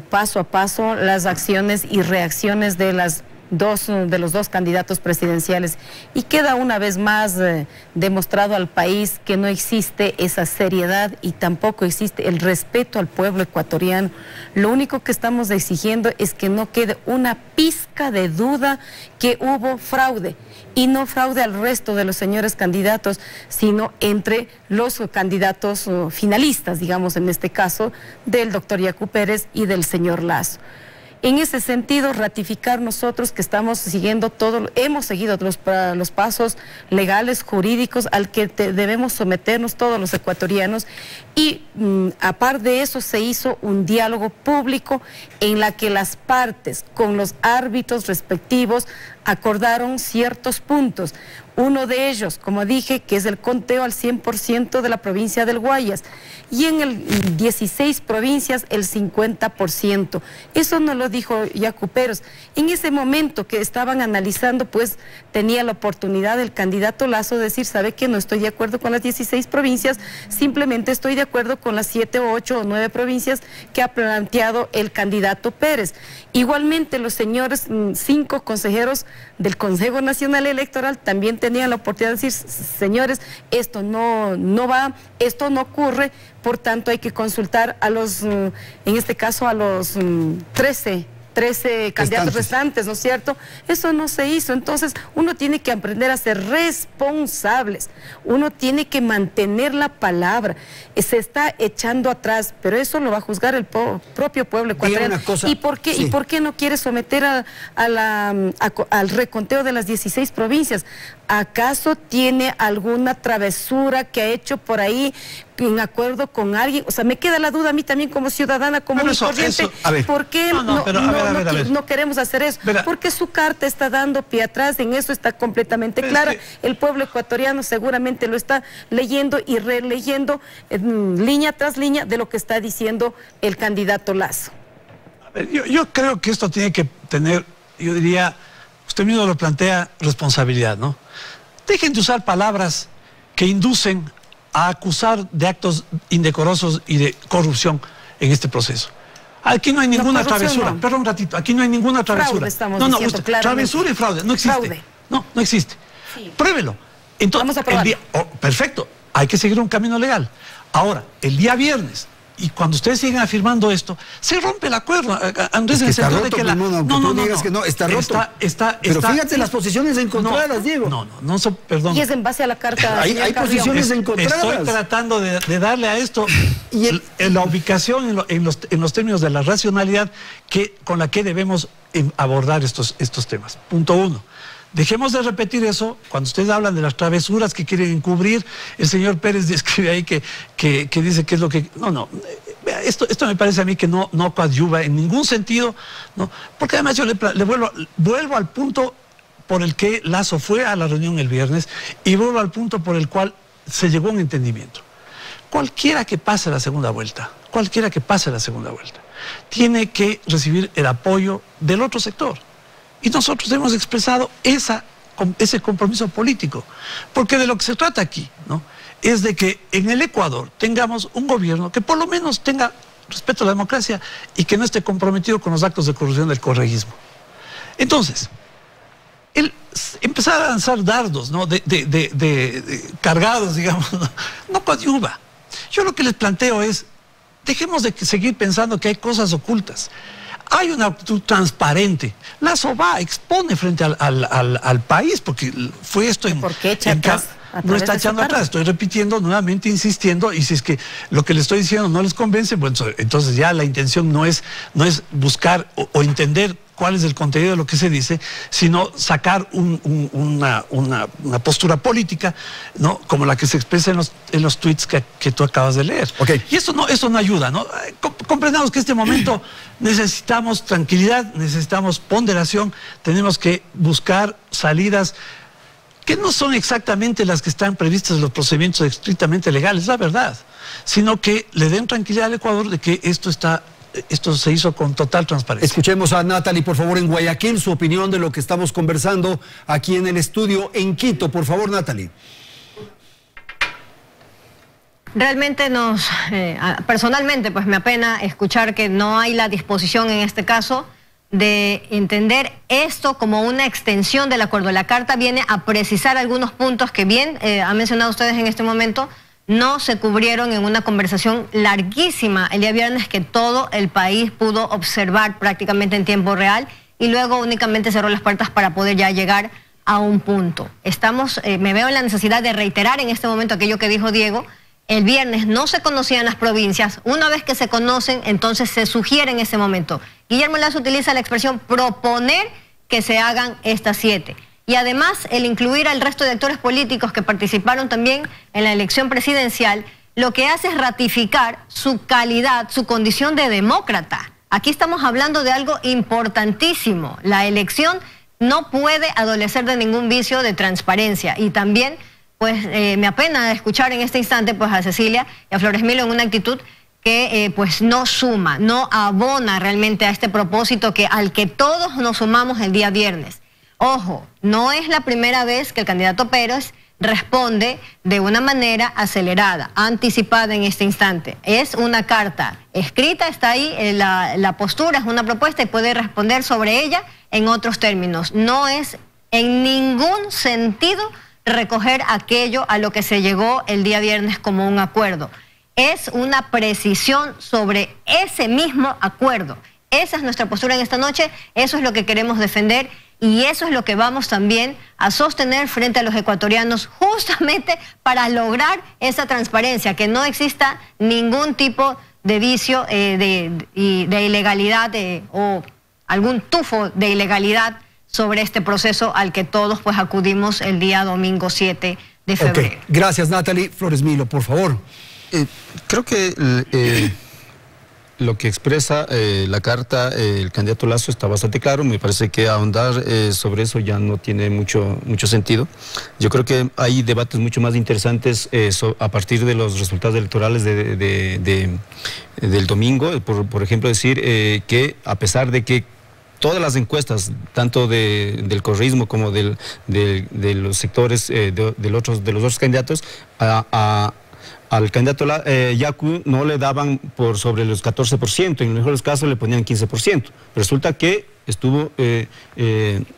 paso a paso las acciones y reacciones de los dos candidatos presidenciales, y queda una vez más demostrado al país que no existe esa seriedad y tampoco existe el respeto al pueblo ecuatoriano. Lo único que estamos exigiendo es que no quede una pizca de duda que hubo fraude, y no fraude al resto de los señores candidatos, sino entre los candidatos finalistas, digamos en este caso, del doctor Yacu Pérez y del señor Lasso. En ese sentido, ratificar nosotros que estamos siguiendo hemos seguido los pasos legales, jurídicos, al que debemos someternos todos los ecuatorianos, y aparte de eso se hizo un diálogo público en la que las partes con los árbitros respectivos acordaron ciertos puntos. Uno de ellos, como dije, que es el conteo al 100% de la provincia del Guayas, y en el 16 provincias el 50%. Eso no lo dijo Yacu Pérez. En ese momento que estaban analizando, pues tenía la oportunidad el candidato Lasso de decir, ¿sabe qué? No estoy de acuerdo con las 16 provincias, simplemente estoy de acuerdo con las 7, 8 o 9 provincias que ha planteado el candidato Pérez. Igualmente los señores 5 consejeros del Consejo Nacional Electoral también tenían la oportunidad de decir, señores, esto no va, esto no ocurre, por tanto hay que consultar a los, en este caso a los 13 candidatos restantes, ¿no es cierto? Eso no se hizo. Entonces uno tiene que aprender a ser responsables, uno tiene que mantener la palabra. Se está echando atrás, pero eso lo va a juzgar el propio pueblo ecuatoriano. ¿Y por qué, sí, ¿y por qué no quiere someter al reconteo de las 16 provincias? ¿Acaso tiene alguna travesura que ha hecho por ahí en acuerdo con alguien? O sea, me queda la duda a mí también como ciudadana, como un corriente. ¿Por qué no queremos hacer eso? Porque su carta está dando pie atrás, en eso está completamente clara. El pueblo ecuatoriano seguramente lo está leyendo y releyendo línea tras línea de lo que está diciendo el candidato Lasso. Yo creo que esto tiene que tener, yo diría, usted mismo lo plantea, responsabilidad, ¿no? Dejen de usar palabras que inducen a acusar de actos indecorosos y de corrupción en este proceso. Aquí no hay ninguna travesura. Perdón un ratito, aquí no hay ninguna travesura. Travesura y fraude, no existe. Fraude. No existe. Sí. Pruébelo. Entonces, vamos a probar. Perfecto, hay que seguir un camino legal. Ahora, el día viernes, y cuando ustedes siguen afirmando esto, se rompe el acuerdo. Andrés, es que está roto, está roto. Pero fíjate las posiciones encontradas, Diego. Perdón. Y es en base a la carta. Hay posiciones encontradas. Estoy tratando de darle a esto la ubicación en los términos de la racionalidad con la que debemos abordar estos temas. Punto 1. Dejemos de repetir eso. Cuando ustedes hablan de las travesuras que quieren encubrir, el señor Pérez describe ahí que dice que es lo que... Esto me parece a mí que no coadyuva en ningún sentido, ¿no? Porque además yo le vuelvo al punto por el que Lasso fue a la reunión el viernes y vuelvo al punto por el cual se llegó a un entendimiento. Cualquiera que pase la segunda vuelta, tiene que recibir el apoyo del otro sector. Y nosotros hemos expresado ese compromiso político, porque de lo que se trata aquí, ¿no?, es de que en el Ecuador tengamos un gobierno que por lo menos tenga respeto a la democracia y que no esté comprometido con los actos de corrupción del correísmo. Entonces, empezar a lanzar dardos, ¿no?, cargados, digamos, no coadyuva. Yo lo que les planteo es, dejemos de seguir pensando que hay cosas ocultas. Hay una actitud transparente. Lasso expone frente al país, porque fue esto en... ¿Por qué echa atrás? No está echando atrás, estoy repitiendo, nuevamente insistiendo, y si es que lo que le estoy diciendo no les convence, bueno, entonces ya la intención no es buscar o entender cuál es el contenido de lo que se dice, sino sacar una postura política, ¿no?, como la que se expresa en los tweets que tú acabas de leer. Okay. Y eso no ayuda, ¿no? Comprendamos que en este momento necesitamos tranquilidad, necesitamos ponderación, tenemos que buscar salidas que no son exactamente las que están previstas en los procedimientos estrictamente legales, la verdad, sino que le den tranquilidad al Ecuador de que esto se hizo con total transparencia. Escuchemos a Natalie, por favor, en Guayaquil, su opinión de lo que estamos conversando aquí en el estudio en Quito. Por favor, Natalie. Realmente personalmente, pues me apena escuchar que no hay la disposición en este caso de entender esto como una extensión del acuerdo. La carta viene a precisar algunos puntos que bien han mencionado ustedes en este momento, no se cubrieron en una conversación larguísima el día viernes que todo el país pudo observar prácticamente en tiempo real y luego únicamente cerró las puertas para poder ya llegar a un punto. Me veo en la necesidad de reiterar en este momento aquello que dijo Diego. El viernes no se conocían las provincias, una vez que se conocen, entonces se sugiere en ese momento. Guillermo Lasso utiliza la expresión proponer que se hagan estas 7. Y además, el incluir al resto de actores políticos que participaron también en la elección presidencial, lo que hace es ratificar su calidad, su condición de demócrata. Aquí estamos hablando de algo importantísimo. La elección no puede adolecer de ningún vicio de transparencia. Y también, pues, me apena escuchar en este instante pues a Cecilia y a Flores Milo en una actitud que pues no suma, no abona realmente a este propósito al que todos nos sumamos el día viernes. Ojo, no es la primera vez que el candidato Pérez responde de una manera acelerada, anticipada en este instante. Es una carta escrita, está ahí, la postura es una propuesta y puede responder sobre ella en otros términos. No es en ningún sentido recoger aquello a lo que se llegó el día viernes como un acuerdo. Es una precisión sobre ese mismo acuerdo. Esa es nuestra postura en esta noche, eso es lo que queremos defender y eso es lo que vamos también a sostener frente a los ecuatorianos, justamente para lograr esa transparencia, que no exista ningún tipo de vicio de ilegalidad o algún tufo de ilegalidad sobre este proceso al que todos pues acudimos el día domingo 7 de febrero. Okay. Gracias, Natalie. Flores Milo, por favor. Creo que lo que expresa la carta, el candidato Lasso está bastante claro. Me parece que ahondar sobre eso ya no tiene mucho sentido. Yo creo que hay debates mucho más interesantes a partir de los resultados electorales del domingo. Por ejemplo, decir que a pesar de que todas las encuestas, tanto del correísmo como de los sectores de los otros candidatos, al candidato Yacu no le daban por sobre los 14%, en los mejores casos le ponían 15%. Resulta que estuvo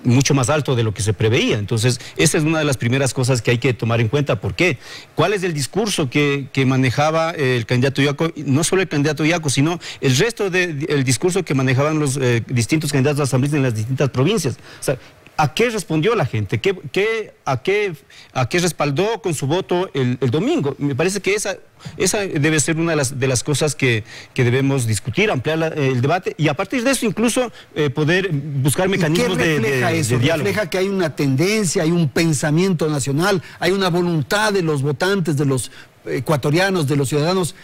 mucho más alto de lo que se preveía. Entonces, esa es una de las primeras cosas que hay que tomar en cuenta. ¿Por qué? ¿Cuál es el discurso que manejaba el candidato Yacu? No solo el candidato Yacu, sino el resto del discurso que manejaban los distintos candidatos a asambleístas en las distintas provincias. O sea, ¿a qué respondió la gente? ¿A qué respaldó con su voto el domingo? Me parece que esa debe ser una de las cosas que debemos discutir, ampliar el debate y a partir de eso incluso poder buscar mecanismos de diálogo. Refleja que hay una tendencia, hay un pensamiento nacional, hay una voluntad de los votantes, de los ecuatorianos, de los ciudadanos,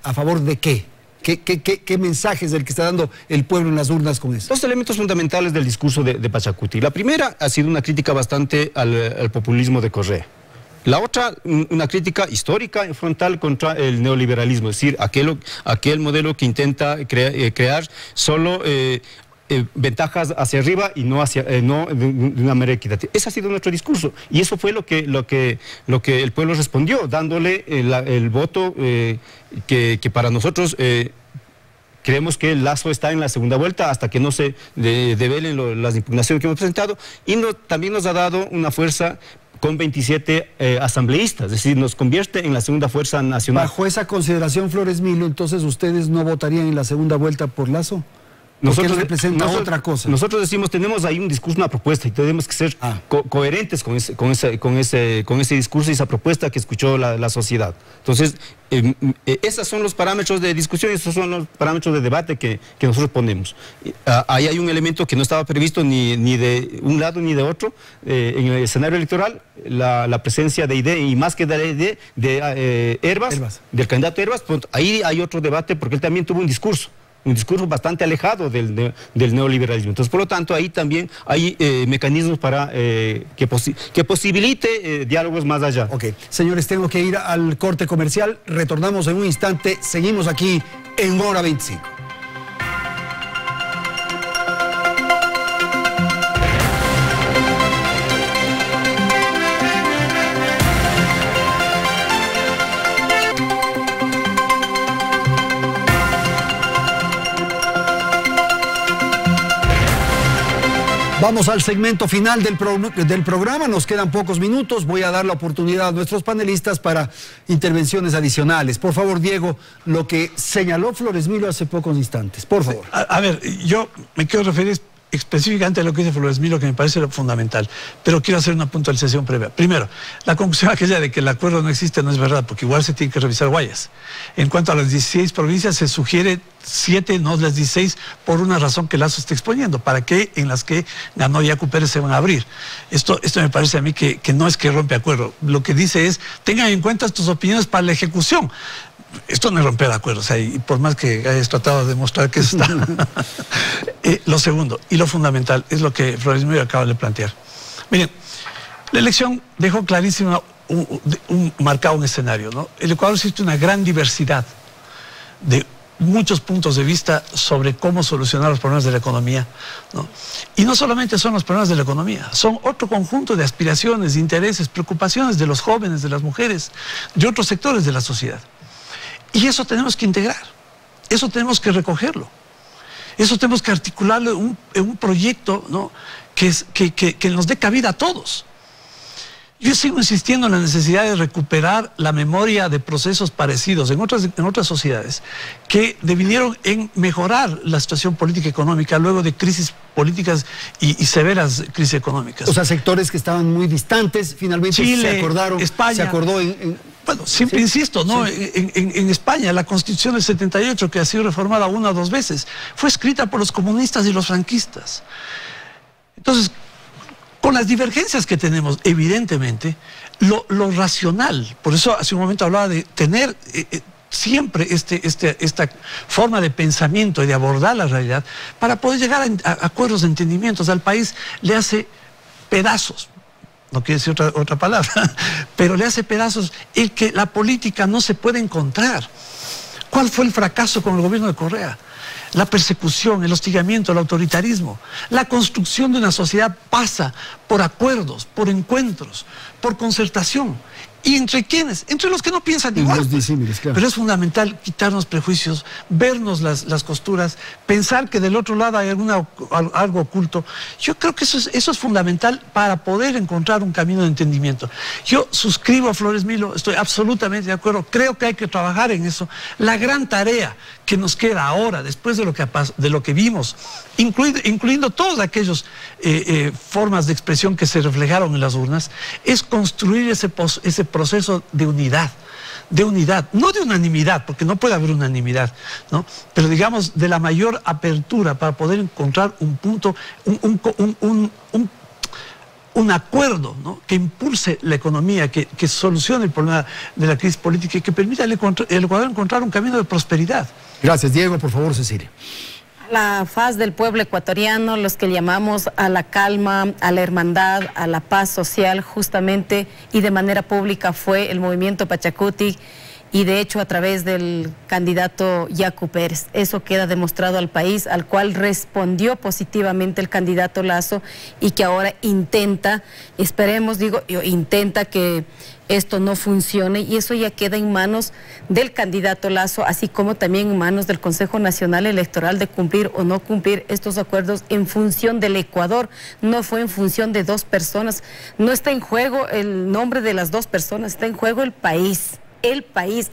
¿a favor de qué? ¿Qué mensaje es el que está dando el pueblo en las urnas con eso? Dos elementos fundamentales del discurso de Pachacuti. La primera ha sido una crítica bastante al populismo de Correa. La otra, una crítica histórica frontal contra el neoliberalismo, es decir, aquel modelo que intenta crear solo ventajas hacia arriba y no de una manera equitativa. Ese ha sido nuestro discurso y eso fue lo que el pueblo respondió, dándole el voto que para nosotros creemos que el Lasso está en la segunda vuelta hasta que no se develen las impugnaciones que hemos presentado y también nos ha dado una fuerza con 27 asambleístas, es decir, nos convierte en la segunda fuerza nacional. Bajo esa consideración, Flores Milo, entonces ustedes no votarían en la segunda vuelta por Lasso. Nosotros representa otra cosa. Nosotros decimos, tenemos ahí un discurso, una propuesta y tenemos que ser coherentes con ese discurso y esa propuesta que escuchó la sociedad. Entonces, esos son los parámetros de discusión, esos son los parámetros de debate que nosotros ponemos. Ahí hay un elemento que no estaba previsto ni de un lado ni de otro. En el escenario electoral, la presencia de ID y más que de ID de Herbas, del candidato Herbas, ahí hay otro debate porque él también tuvo un discurso bastante alejado del neoliberalismo. Entonces, por lo tanto, ahí también hay mecanismos para que posibilite diálogos más allá. Ok, señores, tengo que ir al corte comercial. Retornamos en un instante. Seguimos aquí en Hora 25. Vamos al segmento final del programa, nos quedan pocos minutos, voy a dar la oportunidad a nuestros panelistas para intervenciones adicionales. Por favor, Diego, lo que señaló Flores Milo hace pocos instantes, por favor. A ver, yo me quiero referir específicamente a lo que dice Flores Milo, que me parece fundamental, pero quiero hacer una puntualización previa. Primero, la conclusión aquella de que el acuerdo no existe no es verdad, porque igual se tiene que revisar Guayas. En cuanto a las 16 provincias, se sugiere 7, no las 16, por una razón que Lasso está exponiendo, para que en las que ganó Yacu Pérez se van a abrir. Esto me parece a mí que no es que rompe acuerdo. Lo que dice es, tengan en cuenta tus opiniones para la ejecución. Esto no es romper acuerdos, o sea, y por más que hayas tratado de demostrar que eso está. Lo segundo, y lo fundamental, es lo que Flores Milo acaba de plantear. Miren, la elección dejó clarísimo marcado un escenario, ¿no? El Ecuador existe una gran diversidad de muchos puntos de vista sobre cómo solucionar los problemas de la economía, ¿no? Y no solamente son los problemas de la economía, son otro conjunto de aspiraciones, de intereses, preocupaciones de los jóvenes, de las mujeres, de otros sectores de la sociedad. Y eso tenemos que integrar, eso tenemos que recogerlo, eso tenemos que articularlo en un proyecto, ¿no?, que nos dé cabida a todos. Yo sigo insistiendo en la necesidad de recuperar la memoria de procesos parecidos en otras sociedades que devinieron en mejorar la situación política y económica luego de crisis políticas y severas crisis económicas. O sea, sectores que estaban muy distantes, finalmente Chile, se acordaron, España, se acordó Bueno, siempre insisto, ¿no? Sí. En España, la Constitución del 78, que ha sido reformada 1 o 2 veces, fue escrita por los comunistas y los franquistas. Entonces, con las divergencias que tenemos, evidentemente, lo racional, por eso hace un momento hablaba de tener siempre esta forma de pensamiento y de abordar la realidad, para poder llegar a acuerdos de entendimientos. Al país le hace pedazos, no quiere decir otra palabra, pero le hace pedazos el que la política no se puede encontrar. ¿Cuál fue el fracaso con el gobierno de Correa? La persecución, el hostigamiento, el autoritarismo. La construcción de una sociedad pasa por acuerdos, por encuentros, por concertación. ¿Y entre quiénes? Entre los que no piensan igual. Claro. Pero es fundamental quitarnos prejuicios, vernos las costuras, pensar que del otro lado hay algo oculto. Yo creo que eso es fundamental para poder encontrar un camino de entendimiento. Yo suscribo a Flores Milo, estoy absolutamente de acuerdo, creo que hay que trabajar en eso. La gran tarea que nos queda ahora, después de lo que vimos, incluyendo todas aquellas formas de expresión que se reflejaron en las urnas, es construir ese proceso de unidad, no de unanimidad, porque no puede haber unanimidad, ¿no? Pero digamos de la mayor apertura para poder encontrar un punto, un acuerdo, ¿no? Que impulse la economía, que solucione el problema de la crisis política y que permita al Ecuador encontrar un camino de prosperidad. Gracias, Diego. Por favor, Cecilia. La faz del pueblo ecuatoriano, los que llamamos a la calma, a la hermandad, a la paz social, justamente y de manera pública fue el movimiento Pachacutic, y de hecho a través del candidato Yacu Pérez. Eso queda demostrado al país, al cual respondió positivamente el candidato Lasso y que ahora intenta, esperemos, intenta que esto no funcione, y eso ya queda en manos del candidato Lasso, así como también en manos del Consejo Nacional Electoral de cumplir o no cumplir estos acuerdos en función del Ecuador. No fue en función de 2 personas, no está en juego el nombre de las 2 personas, está en juego el país,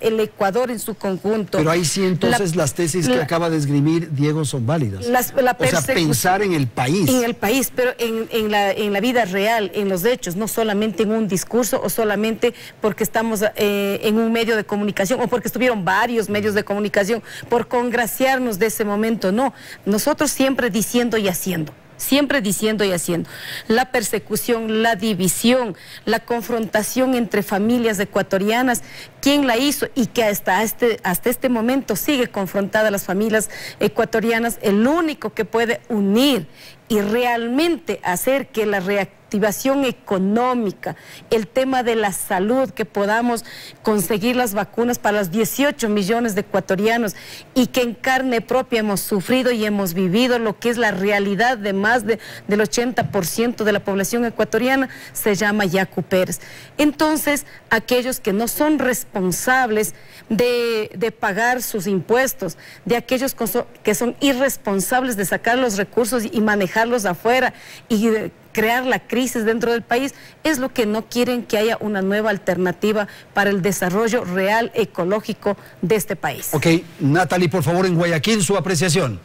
el Ecuador en su conjunto. Pero ahí sí entonces las tesis que acaba de esgrimir Diego son válidas. O sea, pensar en el país. En el país, pero en la vida real, en los hechos, no solamente en un discurso o solamente porque estamos en un medio de comunicación o porque estuvieron varios medios de comunicación por congraciarnos de ese momento. No, nosotros siempre diciendo y haciendo. Siempre diciendo y haciendo. La persecución, la división, la confrontación entre familias ecuatorianas, ¿quién la hizo? Y que hasta este momento sigue confrontada a las familias ecuatorianas. El único que puede unir y realmente hacer que la reactivación económica, el tema de la salud, que podamos conseguir las vacunas para los 18 millones de ecuatorianos y que en carne propia hemos sufrido y hemos vivido lo que es la realidad de más del 80% de la población ecuatoriana, se llama Yacu Pérez. Entonces, aquellos que no son responsables de pagar sus impuestos, de aquellos que son irresponsables de sacar los recursos y manejarlos afuera y de crear la crisis dentro del país, es lo que no quieren, que haya una nueva alternativa para el desarrollo real ecológico de este país. Ok, Natalie, por favor, en Guayaquil, su apreciación.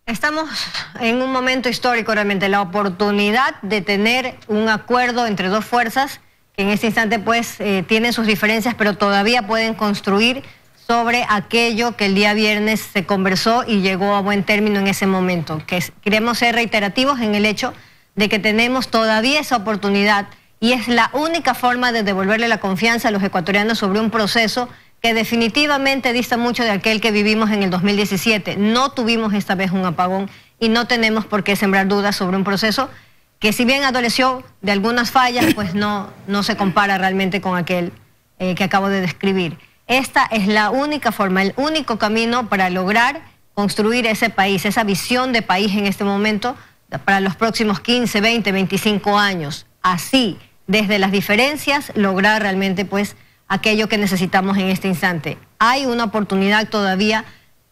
Estamos en un momento histórico realmente, la oportunidad de tener un acuerdo entre 2 fuerzas que en este instante pues tienen sus diferencias, pero todavía pueden construir sobre aquello que el día viernes se conversó y llegó a buen término en ese momento. Queremos ser reiterativos en el hecho de que tenemos todavía esa oportunidad y es la única forma de devolverle la confianza a los ecuatorianos sobre un proceso que definitivamente dista mucho de aquel que vivimos en el 2017. No tuvimos esta vez un apagón y no tenemos por qué sembrar dudas sobre un proceso que, si bien adoleció de algunas fallas, pues no se compara realmente con aquel que acabo de describir. Esta es la única forma, el único camino para lograr construir ese país, esa visión de país en este momento para los próximos 15, 20, 25 años. Así, desde las diferencias, lograr realmente pues aquello que necesitamos en este instante. Hay una oportunidad todavía.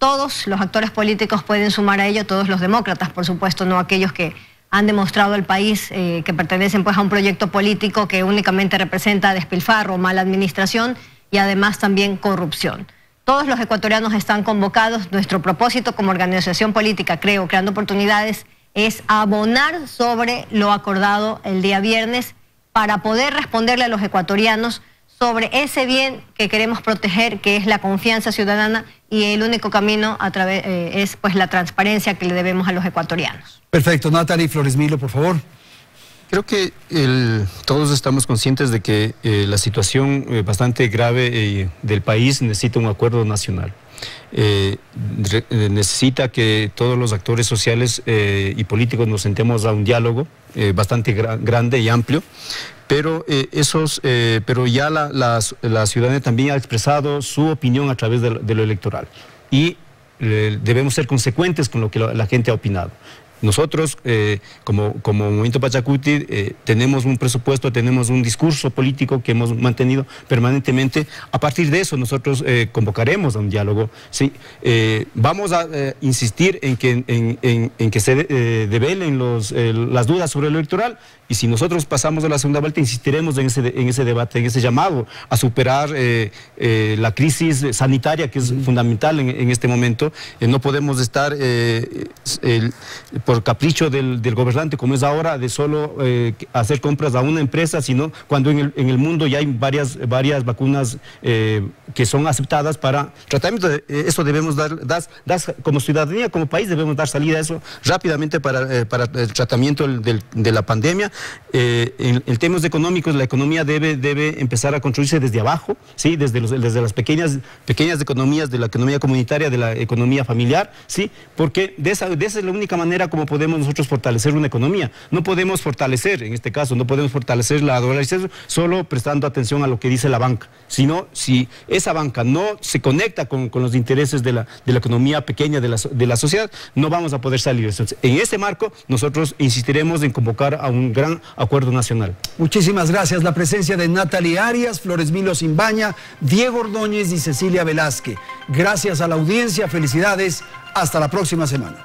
todos los actores políticos pueden sumar a ello, todos los demócratas, por supuesto, no aquellos que han demostrado al país que pertenecen pues a un proyecto político que únicamente representa despilfarro, mala administración y además también corrupción. Todos los ecuatorianos están convocados. Nuestro propósito como organización política, creo, Creando Oportunidades, es abonar sobre lo acordado el día viernes para poder responderle a los ecuatorianos sobre ese bien que queremos proteger, que es la confianza ciudadana, y el único camino es pues la transparencia que le debemos a los ecuatorianos. Perfecto. Natalie Flores Milo, por favor. Creo que todos estamos conscientes de que la situación bastante grave del país necesita un acuerdo nacional. Necesita que todos los actores sociales y políticos nos sentemos a un diálogo bastante grande y amplio, pero ya la ciudadanía también ha expresado su opinión a través de lo electoral y debemos ser consecuentes con lo que la gente ha opinado. Nosotros, como Movimiento Pachacuti, tenemos un presupuesto, tenemos un discurso político que hemos mantenido permanentemente. A partir de eso, nosotros convocaremos a un diálogo. ¿Sí? Vamos a insistir en que se develen las dudas sobre lo electoral, y si nosotros pasamos a la segunda vuelta, insistiremos en ese debate, en ese llamado a superar la crisis sanitaria, que es fundamental en este momento. No podemos estar por capricho del gobernante, como es ahora, de solo hacer compras a una empresa, sino cuando en el mundo ya hay varias vacunas que son aceptadas para tratamiento. Eso debemos dar como ciudadanía, como país, debemos dar salida a eso rápidamente para el tratamiento de la pandemia. En temas económicos, la economía debe empezar a construirse desde abajo, ¿sí? desde las pequeñas economías, de la economía comunitaria, de la economía familiar, ¿sí? Porque de esa es la única manera como podemos nosotros fortalecer una economía. No podemos fortalecer, en este caso, no podemos fortalecer la dolarización solo prestando atención a lo que dice la banca, sino si esa banca no se conecta con los intereses de la economía pequeña de la sociedad, no vamos a poder salir. Entonces, en ese marco, nosotros insistiremos en convocar a un gran acuerdo nacional. Muchísimas gracias. La presencia de Natalie Arias, Flores Milo Simbaña, Diego Ordóñez y Cecilia Velázquez. Gracias a la audiencia, felicidades. Hasta la próxima semana.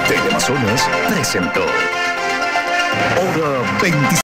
Teleamazonas presentó Hora 25.